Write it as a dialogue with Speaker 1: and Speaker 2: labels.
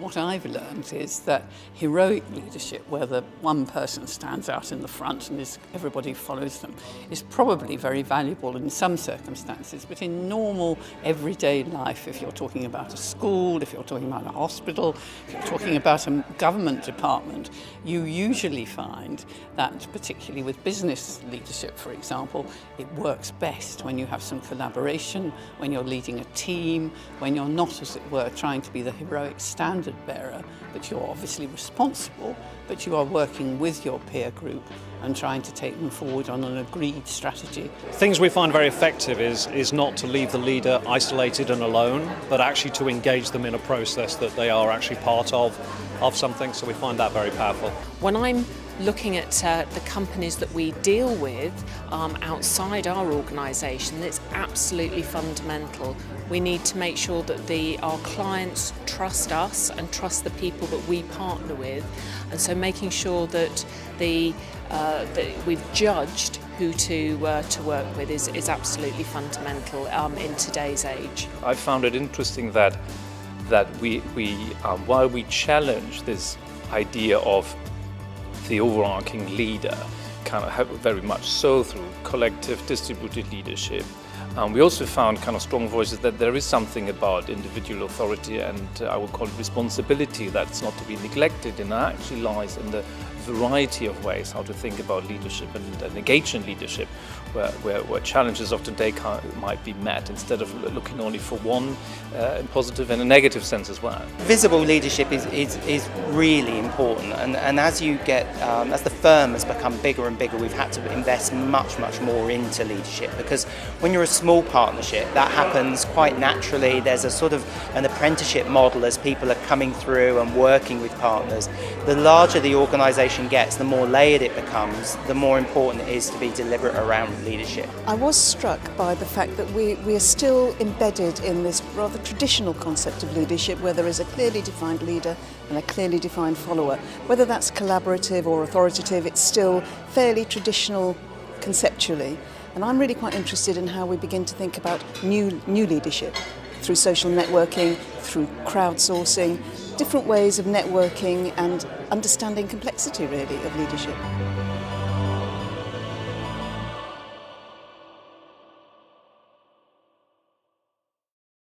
Speaker 1: What I've learned is that heroic leadership, where the one person stands out in the front and everybody follows them, is probably very valuable in some circumstances, but in normal everyday life, if you're talking about a school, if you're talking about a hospital, if you're talking about a government department, you usually find that, particularly with business leadership, for example, it works best when you have some collaboration, when you're leading a team, when you're not, as it were, trying to be the heroic standard bearer, but you're obviously responsible, but you are working with your peer group and trying to take them forward on an agreed strategy.
Speaker 2: Things we find very effective is not to leave the leader isolated and alone, but actually to engage them in a process that they are actually part of something, so we find that very powerful.
Speaker 3: When I'm looking at the companies that we deal with outside our organisation, it's absolutely fundamental. We need to make sure that our clients trust us and trust the people that we partner with, and so making sure that that we've judged who to work with is absolutely fundamental in today's age.
Speaker 4: I found it interesting that we while we challenge this idea of the overarching leader, kind of very much so through collective distributed leadership, we also found kind of strong voices that there is something about individual authority and I would call it responsibility that's not to be neglected, and that actually lies in the variety of ways how to think about leadership and engage in leadership, where challenges of today might be met instead of looking only for one in positive and a negative sense as well.
Speaker 5: Visible leadership is really important, and as the firm has become bigger and bigger, we've had to invest much more into leadership, because when you're a small partnership, that happens quite naturally. There's a sort of an apprenticeship model as people are coming through and working with partners. The larger the organisation gets, the more layered it becomes, the more important it is to be deliberate around leadership.
Speaker 6: I was struck by the fact that we are still embedded in this rather traditional concept of leadership, where there is a clearly defined leader and a clearly defined follower. Whether that's collaborative or authoritative, it's still fairly traditional conceptually. And I'm really quite interested in how we begin to think about new leadership through social networking, through crowdsourcing, different ways of networking and understanding complexity really of leadership.